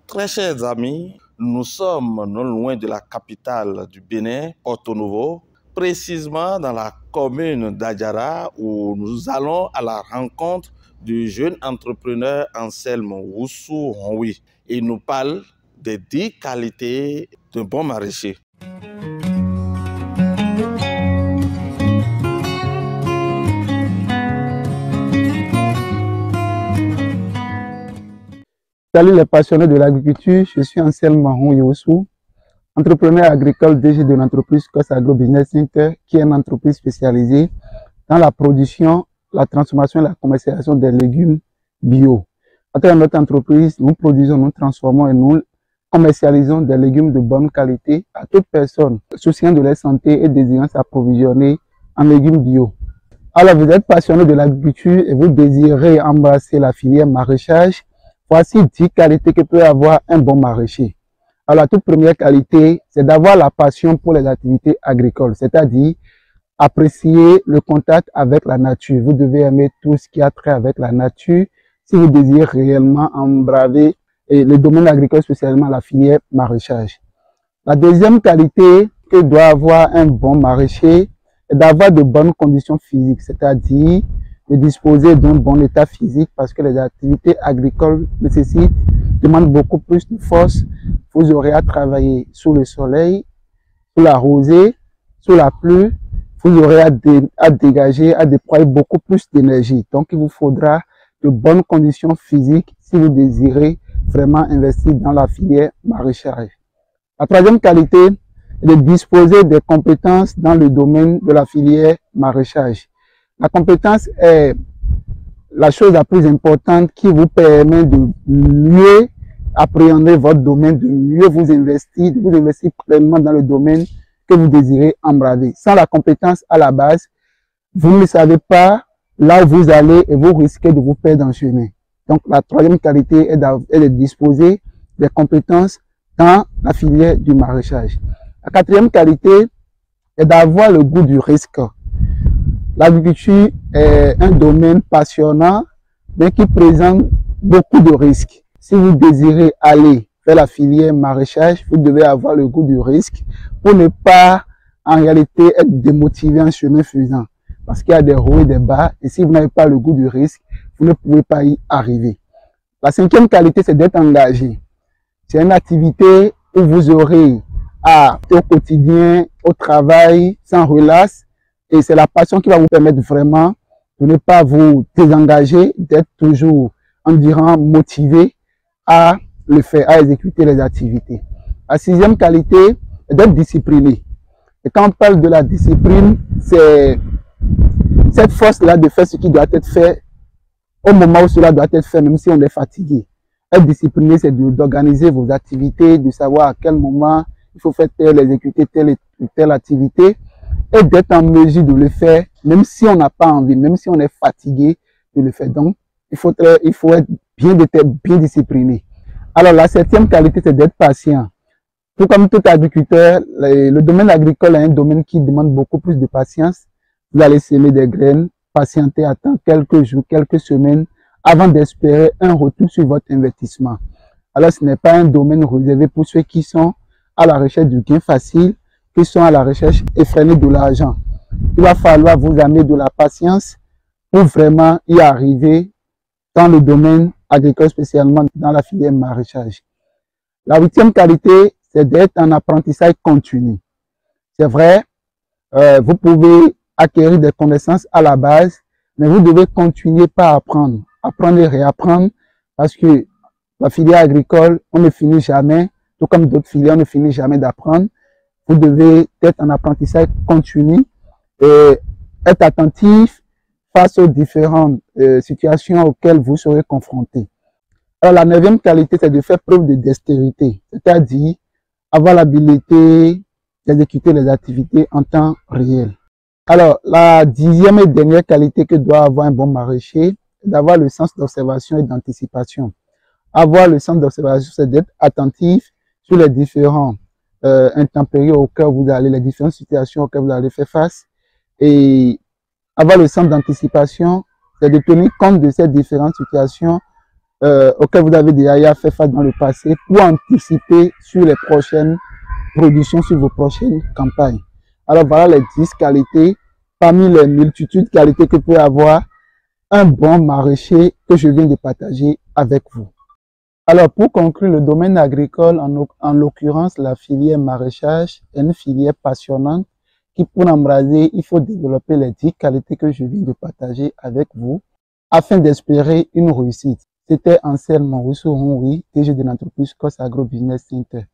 Très chers amis, nous sommes non loin de la capitale du Bénin, Porto-Novo, précisément dans la commune d'Adjara où nous allons à la rencontre du jeune entrepreneur Anselme Woussou Honwi. Il nous parle des 10 qualités d'un bon maraîcher. Salut les passionnés de l'agriculture, je suis Anselme Woussou, entrepreneur agricole DG de l'entreprise Cos Agro Business Center, qui est une entreprise spécialisée dans la production, la transformation et la commercialisation des légumes bio. À travers notre entreprise, nous produisons, nous transformons et nous commercialisons des légumes de bonne qualité à toute personne souciant de leur santé et désirant s'approvisionner en légumes bio. Alors vous êtes passionné de l'agriculture et vous désirez embrasser la filière maraîchage. Voici 10 qualités que peut avoir un bon maraîcher. Alors, la toute première qualité, c'est d'avoir la passion pour les activités agricoles, c'est-à-dire apprécier le contact avec la nature. Vous devez aimer tout ce qui a trait avec la nature si vous désirez réellement embraver le domaine agricole, spécialement la filière maraîchage. La deuxième qualité que doit avoir un bon maraîcher est d'avoir de bonnes conditions physiques, c'est-à-dire de disposer d'un bon état physique parce que les activités agricoles demandent beaucoup plus de force. Vous aurez à travailler sous le soleil, sous la rosée, sous la pluie. Vous aurez à dégager, à déployer beaucoup plus d'énergie. Donc, il vous faudra de bonnes conditions physiques si vous désirez vraiment investir dans la filière maraîchage. La troisième qualité est de disposer des compétences dans le domaine de la filière maraîchage. La compétence est la chose la plus importante qui vous permet de mieux appréhender votre domaine, de mieux vous investir pleinement dans le domaine que vous désirez embraver. Sans la compétence à la base, vous ne savez pas là où vous allez et vous risquez de vous perdre en chemin. Donc la troisième qualité est de disposer des compétences dans la filière du maraîchage. La quatrième qualité est d'avoir le goût du risque. L'agriculture est un domaine passionnant, mais qui présente beaucoup de risques. Si vous désirez aller vers la filière maraîchage, vous devez avoir le goût du risque pour ne pas, en réalité, être démotivé en chemin faisant. Parce qu'il y a des hauts et des bas, et si vous n'avez pas le goût du risque, vous ne pouvez pas y arriver. La cinquième qualité, c'est d'être engagé. C'est une activité où vous aurez au quotidien, au travail, sans relâche. Et c'est la passion qui va vous permettre vraiment de ne pas vous désengager, d'être toujours, en disant, motivé à le faire, à exécuter les activités. La sixième qualité est d'être discipliné. Et quand on parle de la discipline, c'est cette force-là de faire ce qui doit être fait au moment où cela doit être fait, même si on est fatigué. Être discipliné, c'est d'organiser vos activités, de savoir à quel moment il faut faire exécuter telle activité, et d'être en mesure de le faire, même si on n'a pas envie, même si on est fatigué de le faire. Donc, il faut être bien discipliné. Alors, la septième qualité, c'est d'être patient. Tout comme tout agriculteur, le domaine agricole est un domaine qui demande beaucoup plus de patience. Vous allez semer des graines, patienter, attendre quelques jours, quelques semaines, avant d'espérer un retour sur votre investissement. Alors, ce n'est pas un domaine réservé pour ceux qui sont à la recherche du gain facile, qui sont à la recherche effrénée de l'argent. Il va falloir vous amener de la patience pour vraiment y arriver dans le domaine agricole, spécialement dans la filière maraîchage. La huitième qualité, c'est d'être en apprentissage continu. C'est vrai, vous pouvez acquérir des connaissances à la base, mais vous devez continuer par apprendre et réapprendre, parce que la filière agricole, on ne finit jamais, tout comme d'autres filières, on ne finit jamais d'apprendre. Vous devez être en apprentissage continu et être attentif face aux différentes situations auxquelles vous serez confrontés. Alors, la neuvième qualité, c'est de faire preuve de dextérité, c'est-à-dire avoir l'habilité d'exécuter les activités en temps réel. Alors, la dixième et dernière qualité que doit avoir un bon maraîcher, c'est d'avoir le sens d'observation et d'anticipation. Avoir le sens d'observation, c'est d'être attentif sur les différents intempéries auxquelles vous allez, les différentes situations auxquelles vous allez faire face. Et avoir le sens d'anticipation, c'est de tenir compte de ces différentes situations auxquelles vous avez déjà fait face dans le passé pour anticiper sur les prochaines productions, sur vos prochaines campagnes. Alors voilà les 10 qualités parmi les multitudes de qualités que peut avoir un bon maraîcher que je viens de partager avec vous. Alors pour conclure, le domaine agricole, en l'occurrence la filière maraîchage, est une filière passionnante qui pour l'embraser, il faut développer les 10 qualités que je viens de partager avec vous afin d'espérer une réussite. C'était Anselme Roussou-Honri, DG de l'entreprise COS Agro Business Center.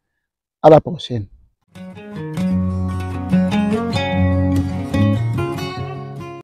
À la prochaine.